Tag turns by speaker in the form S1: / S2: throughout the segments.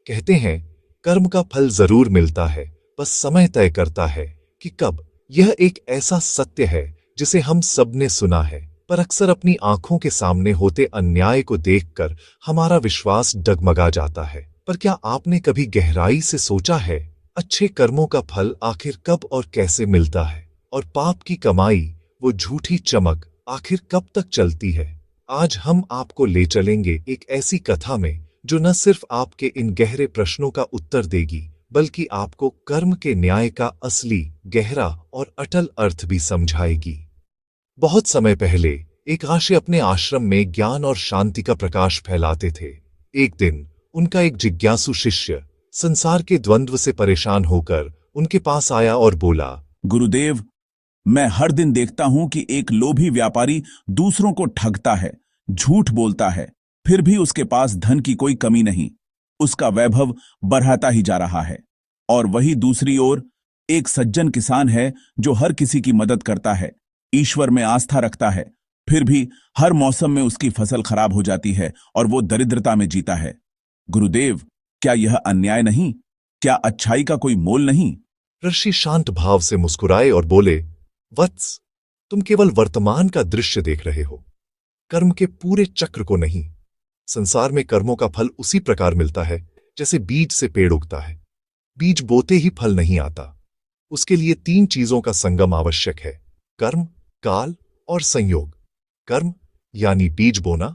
S1: कहते हैं कर्म का फल जरूर मिलता है, बस समय तय करता है कि कब। यह एक ऐसा सत्य है जिसे हम सबने सुना है, पर अक्सर अपनी आंखों के सामने होते अन्याय को देखकर हमारा विश्वास डगमगा जाता है। पर क्या आपने कभी गहराई से सोचा है, अच्छे कर्मों का फल आखिर कब और कैसे मिलता है, और पाप की कमाई, वो झूठी चमक, आखिर कब तक चलती है? आज हम आपको ले चलेंगे एक ऐसी कथा में जो न सिर्फ आपके इन गहरे प्रश्नों का उत्तर देगी, बल्कि आपको कर्म के न्याय का असली, गहरा और अटल अर्थ भी समझाएगी। बहुत समय पहले एक ऋषि अपने आश्रम में ज्ञान और शांति का प्रकाश फैलाते थे। एक दिन उनका एक जिज्ञासु शिष्य संसार के द्वंद्व से परेशान होकर उनके पास आया और बोला,
S2: गुरुदेव, मैं हर दिन देखता हूं कि एक लोभी व्यापारी दूसरों को ठगता है, झूठ बोलता है, फिर भी उसके पास धन की कोई कमी नहीं। उसका वैभव बढ़ाता ही जा रहा है। और वही दूसरी ओर एक सज्जन किसान है जो हर किसी की मदद करता है, ईश्वर में आस्था रखता है, फिर भी हर मौसम में उसकी फसल खराब हो जाती है और वो दरिद्रता में जीता है। गुरुदेव, क्या यह अन्याय नहीं? क्या अच्छाई का कोई मोल नहीं?
S1: ऋषि शांत भाव से मुस्कुराए और बोले, वत्स, तुम केवल वर्तमान का दृश्य देख रहे हो, कर्म के पूरे चक्र को नहीं। संसार में कर्मों का फल उसी प्रकार मिलता है जैसे बीज से पेड़ उगता है। बीज बोते ही फल नहीं आता, उसके लिए 3 चीजों का संगम आवश्यक है: कर्म, काल और संयोग। कर्म यानी बीज बोना,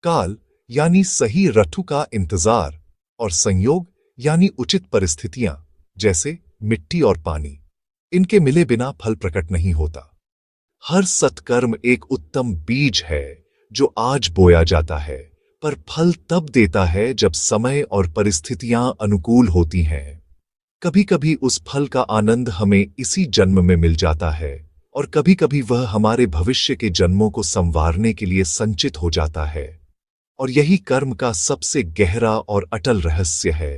S1: काल यानी सही ऋतु का इंतजार, और संयोग यानी उचित परिस्थितियां, जैसे मिट्टी और पानी। इनके मिले बिना फल प्रकट नहीं होता। हर सत्कर्म एक उत्तम बीज है जो आज बोया जाता है, पर फल तब देता है जब समय और परिस्थितियां अनुकूल होती हैं। कभी कभी उस फल का आनंद हमें इसी जन्म में मिल जाता है, और कभी कभी वह हमारे भविष्य के जन्मों को संवारने के लिए संचित हो जाता है। और यही कर्म का सबसे गहरा और अटल रहस्य है।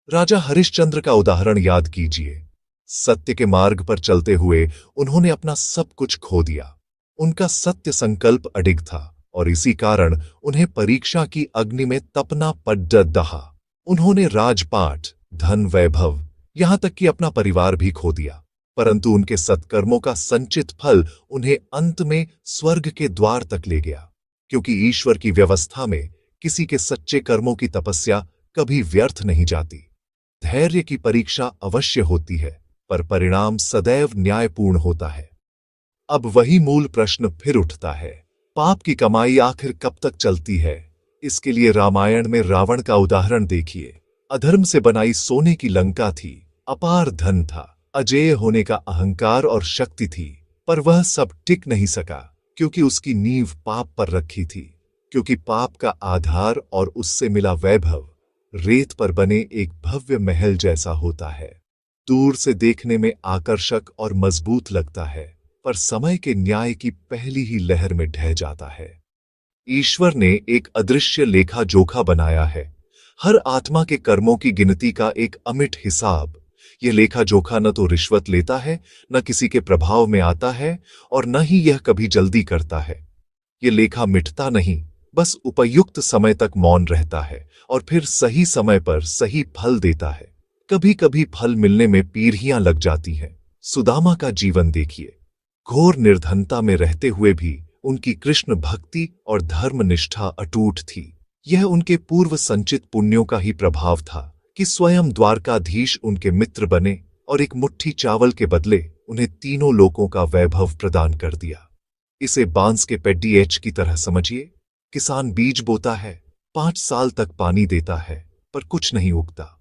S1: राजा हरिश्चंद्र का उदाहरण याद कीजिए। सत्य के मार्ग पर चलते हुए उन्होंने अपना सब कुछ खो दिया। उनका सत्य संकल्प अडिग था, और इसी कारण उन्हें परीक्षा की अग्नि में तपना पड़ दहा। उन्होंने राजपाट, धन, वैभव, यहां तक कि अपना परिवार भी खो दिया, परंतु उनके सत्कर्मों का संचित फल उन्हें अंत में स्वर्ग के द्वार तक ले गया। क्योंकि ईश्वर की व्यवस्था में किसी के सच्चे कर्मों की तपस्या कभी व्यर्थ नहीं जाती। धैर्य की परीक्षा अवश्य होती है, पर परिणाम सदैव न्यायपूर्ण होता है। अब वही मूल प्रश्न फिर उठता है, पाप की कमाई आखिर कब तक चलती है? इसके लिए रामायण में रावण का उदाहरण देखिए। अधर्म से बनाई सोने की लंका थी, अपार धन था, अजेय होने का अहंकार और शक्ति थी, पर वह सब टिक नहीं सका, क्योंकि उसकी नींव पाप पर रखी थी। क्योंकि पाप का आधार और उससे मिला वैभव रेत पर बने एक भव्य महल जैसा होता है। दूर से देखने में आकर्षक और मजबूत लगता है, पर समय के न्याय की पहली ही लहर में ढह जाता है। ईश्वर ने एक अदृश्य लेखा जोखा बनाया है, हर आत्मा के कर्मों की गिनती का एक अमिट हिसाब। यह लेखा जोखा न तो रिश्वत लेता है, न किसी के प्रभाव में आता है, और न ही यह कभी जल्दी करता है। यह लेखा मिटता नहीं, बस उपयुक्त समय तक मौन रहता है, और फिर सही समय पर सही फल देता है। कभी कभी फल मिलने में पीढ़ियां लग जाती हैं। सुदामा का जीवन देखिए। घोर निर्धनता में रहते हुए भी उनकी कृष्ण भक्ति और धर्म निष्ठा अटूट थी। यह उनके पूर्व संचित पुण्यों का ही प्रभाव था कि स्वयं द्वारकाधीश उनके मित्र बने और एक मुट्ठी चावल के बदले उन्हें तीनों लोकों का वैभव प्रदान कर दिया। इसे बांस के पेडीएच की तरह समझिए। किसान बीज बोता है, 5 साल तक पानी देता है, पर कुछ नहीं उगता।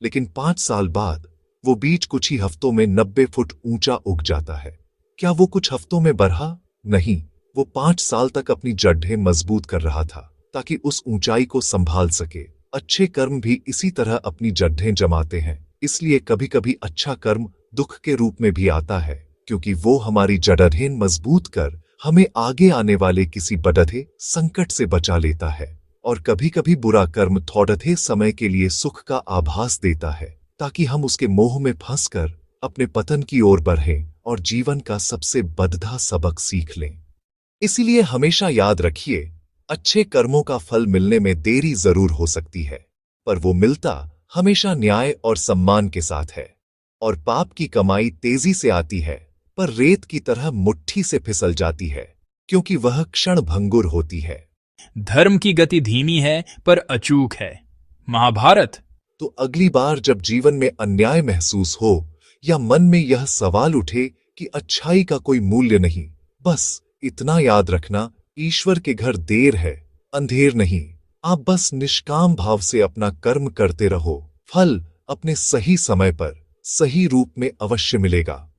S1: लेकिन 5 साल बाद वो बीज कुछ ही हफ्तों में 90 फुट ऊंचा उग जाता है। क्या वो कुछ हफ्तों में बढ़ा? नहीं, वो 5 साल तक अपनी जड़ें मजबूत कर रहा था ताकि उस ऊंचाई को संभाल सके। अच्छे कर्म भी इसी तरह अपनी जड़ें जमाते हैं। इसलिए कभी कभी अच्छा कर्म दुख के रूप में भी आता है, क्योंकि वो हमारी जड़ें मजबूत कर हमें आगे आने वाले किसी बड़े संकट से बचा लेता है। और कभी कभी बुरा कर्म थोड़े समय के लिए सुख का आभास देता है, ताकि हम उसके मोह में फंसकर अपने पतन की ओर बढ़ें और जीवन का सबसे बड़ा सबक सीख लें। इसीलिए हमेशा याद रखिए, अच्छे कर्मों का फल मिलने में देरी जरूर हो सकती है, पर वो मिलता हमेशा न्याय और सम्मान के साथ है, और पाप की कमाई तेजी से आती है, पर रेत की तरह मुट्ठी से फिसल जाती है, क्योंकि वह क्षण भंगुर होती है।
S3: धर्म की गति धीमी है पर अचूक है। महाभारत।
S1: तो अगली बार जब जीवन में अन्याय महसूस हो या मन में यह सवाल उठे कि अच्छाई का कोई मूल्य नहीं, बस इतना याद रखना, ईश्वर के घर देर है, अंधेर नहीं। आप बस निष्काम भाव से अपना कर्म करते रहो, फल अपने सही समय पर, सही रूप में अवश्य मिलेगा।